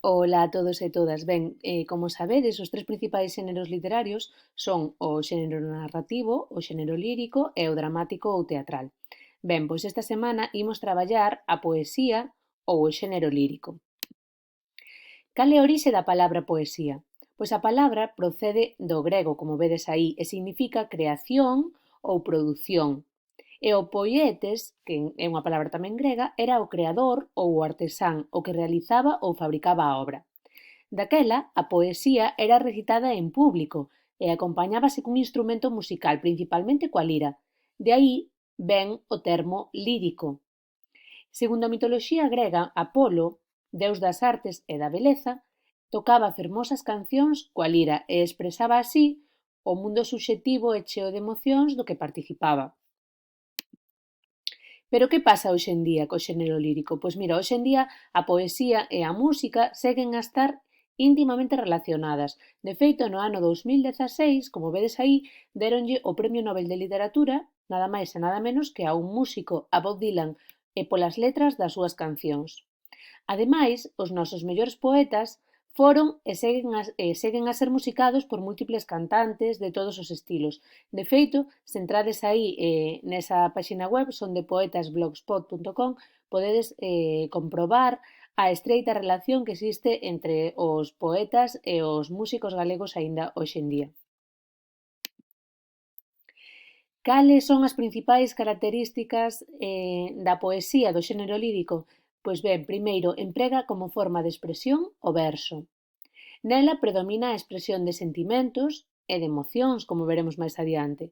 Ola a todos e todas. Ben, como sabedes, os tres principais xéneros literarios son o xénero narrativo, o xénero lírico e o dramático ou teatral. Ben, pois esta semana imos traballar a poesía ou o xénero lírico. Cal é a orixe da palabra poesía? Pois a palabra procede do grego, como vedes aí, e significa creación ou produción. E o poietes, que é unha palabra tamén grega, era o creador ou o artesán, o que realizaba ou fabricaba a obra. Daquela, a poesía era recitada en público e acompañábase cun instrumento musical, principalmente coa lira. De aí ven o termo lírico. Segundo a mitoloxía grega, Apolo, deus das artes e da beleza, tocaba fermosas cancións coa lira e expresaba así o mundo subxectivo e cheo de emocións do que participaba. Pero que pasa hoxe en día co xénero lírico? Pois mira, hoxe en día a poesía e a música seguen a estar íntimamente relacionadas. De feito, no ano 2016, como vedes aí, déronlle o Premio Nobel de Literatura, nada máis e nada menos que a un músico, a Bob Dylan, e polas letras das súas cancións. Ademais, os nosos mellores poetas foron seguen a ser musicados por múltiples cantantes de todos os estilos. De feito, se entrades aí nesa páxina web sondepoetasblogspot.com podedes comprobar a estreita relación que existe entre os poetas e os músicos galegos aínda hoxe en día. Cales son as principais características da poesía do xénero lírico? Pois ben, primeiro, emprega como forma de expresión o verso. Nela predomina a expresión de sentimentos e de emocións, como veremos máis adiante.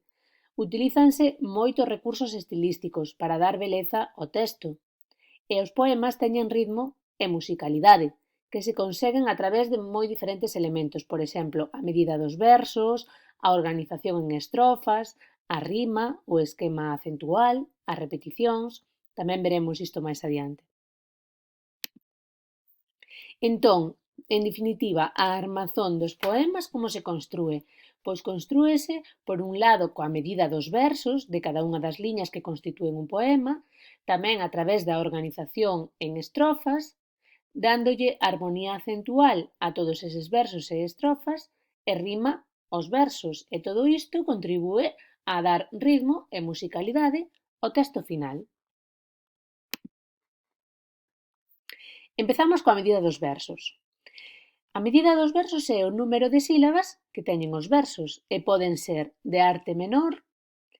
Utilízanse moitos recursos estilísticos para dar beleza ao texto. E os poemas teñen ritmo e musicalidade, que se conseguen a través de moi diferentes elementos, por exemplo, a medida dos versos, a organización en estrofas, a rima, o esquema acentual, as repeticións. Tamén veremos isto máis adiante. Entón, en definitiva, a armazón dos poemas como se constrúe? Pois constrúese, por un lado, coa medida dos versos de cada unha das liñas que constitúen un poema, tamén a través da organización en estrofas, dándolle armonía acentual a todos eses versos e estrofas e rima aos versos, e todo isto contribúe a dar ritmo e musicalidade ao texto final. Empezamos coa medida dos versos. A medida dos versos é o número de sílabas que teñen os versos e poden ser de arte menor,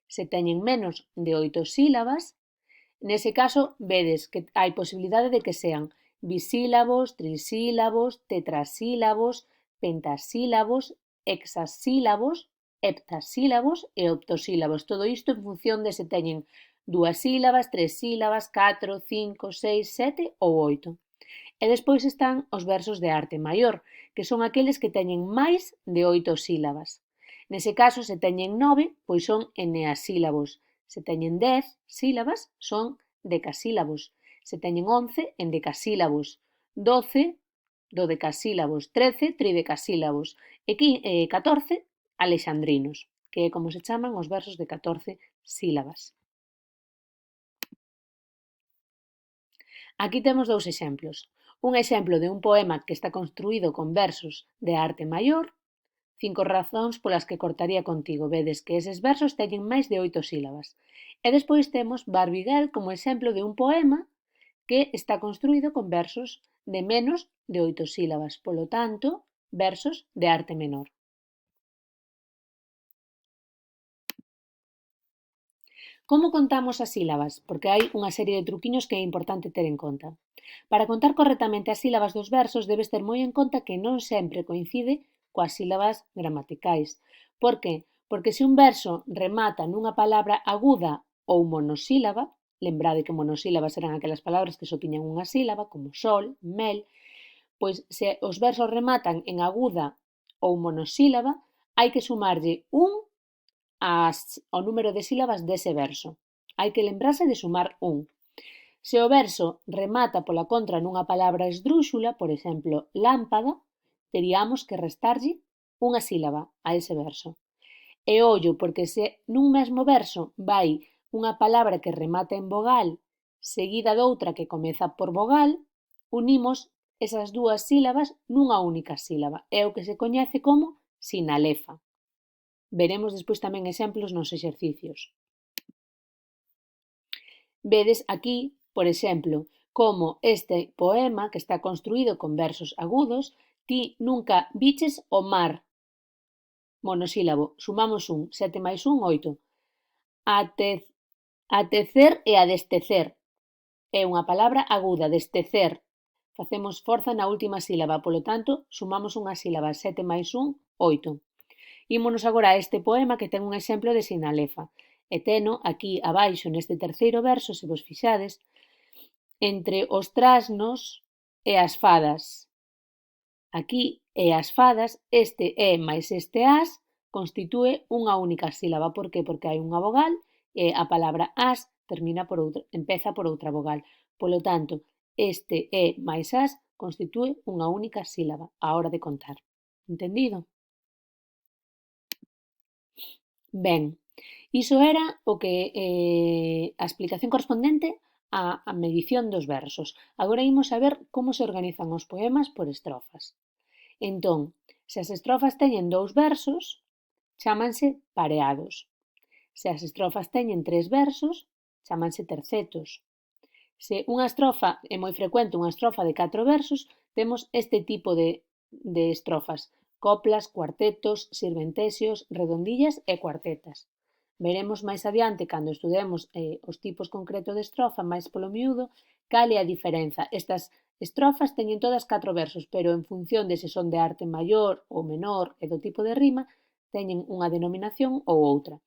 se teñen menos de 8 sílabas. Nese caso, vedes que hai posibilidade de que sean bisílabos, trisílabos, tetrasílabos, pentasílabos, hexasílabos, heptasílabos e octosílabos. Todo isto en función de se teñen 2 sílabas, 3 sílabas, 4, 5, 6, 7 ou 8. E despois están os versos de arte maior, que son aqueles que teñen máis de 8 sílabas. Nese caso, se teñen 9, pois son eneasílabos. Se teñen 10 sílabas, son decasílabos. Se teñen 11, endecasílabos. 12, dodecasílabos. 13, tridecasílabos. E 14, alexandrinos, que é como se chaman os versos de 14 sílabas. Aquí temos dous exemplos. Un exemplo de un poema que está construído con versos de arte maior, 5 razóns polas que cortaría contigo. Vedes que eses versos teñen máis de 8 sílabas. E despois temos Barbie Girl como exemplo de un poema que está construído con versos de menos de 8 sílabas, polo tanto, versos de arte menor. Como contamos as sílabas? Porque hai unha serie de truquiños que é importante ter en conta. Para contar correctamente as sílabas dos versos debes ter moi en conta que non sempre coincide coas sílabas gramaticais. Por que? Porque se un verso remata nunha palabra aguda ou monosílaba, lembrade que monosílabas eran aquelas palabras que só tiñan unha sílaba, como sol, mel, pois se os versos rematan en aguda ou monosílaba, hai que sumarlle un ao número de sílabas dese verso. Hai que lembrarse de sumar un. Se o verso remata pola contra nunha palabra esdrúxula, por exemplo, lámpada, teríamos que restarlle unha sílaba a ese verso. E ollo, porque se nun mesmo verso vai unha palabra que remata en vogal seguida doutra que comeza por vogal, unimos esas dúas sílabas nunha única sílaba. É o que se coñece como sinalefa. Veremos despois tamén exemplos nos exercicios. Vedes aquí, por exemplo, como este poema, que está construído con versos agudos, ti nunca viches o mar. Monosílabo, sumamos 7 máis 8. Atecer e adestecer. É unha palabra aguda, destecer. Facemos forza na última sílaba, polo tanto, sumamos unha sílaba, 7 máis 8. Ímonos agora a este poema que ten un exemplo de sinalefa. E teno aquí abaixo neste terceiro verso, se vos fixades, entre os trasnos e as fadas. Aquí e as fadas, este e máis este as constitúe unha única sílaba. Por que? Porque hai unha vogal e a palabra as empeza por outra vogal. Polo tanto, este e máis as constitúe unha única sílaba á hora de contar. Entendido? Ben, iso era o que a explicación correspondente á medición dos versos. Agora imos a ver como se organizan os poemas por estrofas. Entón, se as estrofas teñen 2 versos, chámanse pareados. Se as estrofas teñen 3 versos, chámanse tercetos. Se unha estrofa é moi frecuente, unha estrofa de 4 versos, temos este tipo de estrofas: coplas, cuartetos, sirventesios, redondillas e cuartetas. Veremos máis adiante, cando estudemos os tipos concretos de estrofa, máis polo miúdo, cal é a diferenza. Estas estrofas teñen todas 4 versos, pero en función de se son de arte maior ou menor e do tipo de rima, teñen unha denominación ou outra.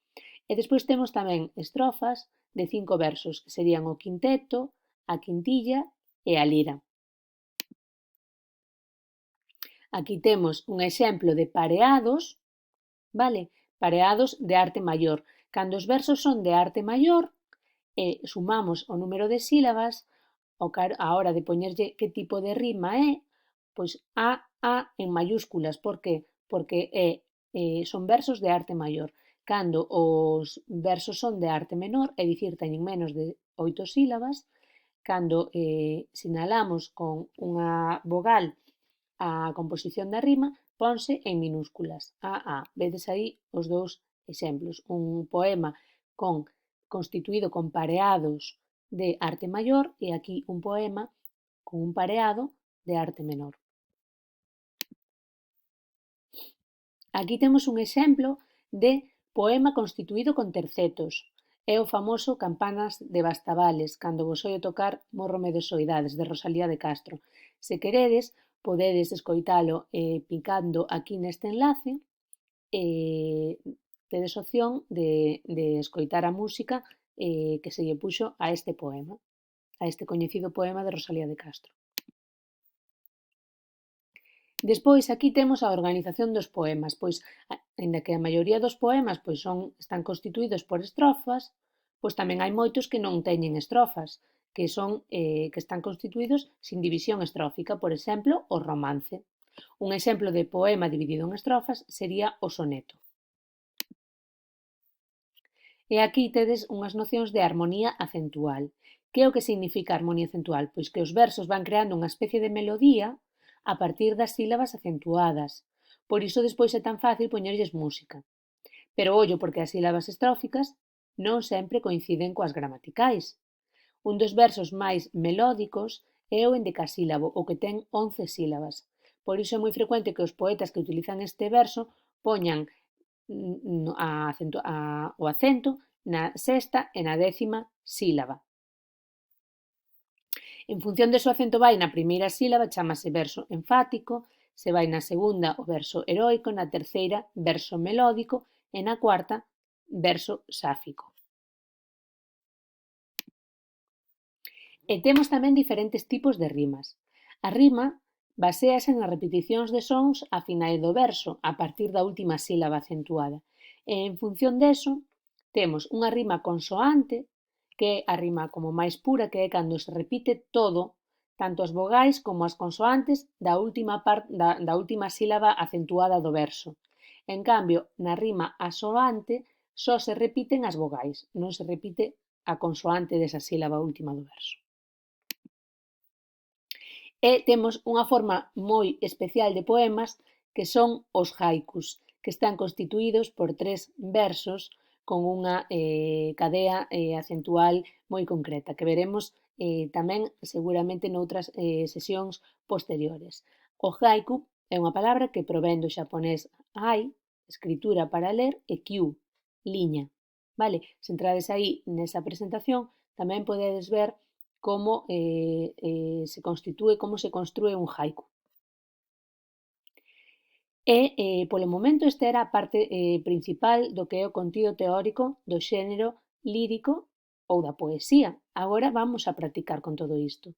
E despois temos tamén estrofas de 5 versos, que serían o quinteto, a quintilla e a lira. Aquí temos un exemplo de pareados, vale? Pareados de arte maior. Cando os versos son de arte maior e sumamos o número de sílabas, a hora de poñerlle que tipo de rima é, pois a en mayúsculas. Por que? Porque son versos de arte maior. Cando os versos son de arte menor, é dicir, teñen menos de 8 sílabas, cando sinalamos con unha vogal a composición da rima, ponse en minúsculas. Vedes aí os dous exemplos. Un poema constituído con pareados de arte maior e aquí un poema con un pareado de arte menor. Aquí temos un exemplo de poema constituído con tercetos. É o famoso Campanas de Bastavales, cando vos oio tocar Mórrome de soidades, de Rosalía de Castro. Se queredes, podedes escoitalo picando aquí neste enlace e tedes opción de escoitar a música que se lle puxo a este poema, a este coñecido poema de Rosalía de Castro. Despois aquí temos a organización dos poemas, pois aínda que a maioría dos poemas están constituídos por estrofas, pois tamén hai moitos que non teñen estrofas, que están constituídos sin división estrófica, por exemplo, o romance. Un exemplo de poema dividido en estrofas sería o soneto. E aquí tedes unhas nocións de armonía acentual. Que é o que significa armonía acentual? Pois que os versos van creando unha especie de melodía a partir das sílabas acentuadas. Por iso despois é tan fácil poñerlles música. Pero ollo, porque as sílabas estróficas non sempre coinciden coas gramaticais. Un dos versos máis melódicos é o endecasílabo, o que ten 11 sílabas. Por iso é moi frecuente que os poetas que utilizan este verso poñan o acento na sexta e na 10ª sílaba. En función de se o acento vai na primeira sílaba, chámase verso enfático, se vai na segunda, o verso heroico, na terceira, verso melódico e na cuarta, verso sáfico. E temos tamén diferentes tipos de rimas. A rima baséase nas repeticións de sons a finais do verso, a partir da última sílaba acentuada. E en función deso, temos unha rima consoante, que é a rima como máis pura, que é cando se repite todo, tanto as vogais como as consoantes da última sílaba acentuada do verso. En cambio, na rima asoante, só se repiten as vogais, non se repite a consoante desa sílaba última do verso. E temos unha forma moi especial de poemas que son os haikus, que están constituídos por 3 versos con unha cadea acentual moi concreta, que veremos tamén seguramente noutras sesións posteriores. O haiku é unha palabra que provén do xaponés hai, escritura para ler, e kyu, liña. Vale? Se entrades aí nesa presentación, tamén podedes ver como se constitúe, como se construe un haiku. E, polo momento, esta era a parte principal do que é o contido teórico do xénero lírico ou da poesía. Agora vamos a practicar con todo isto.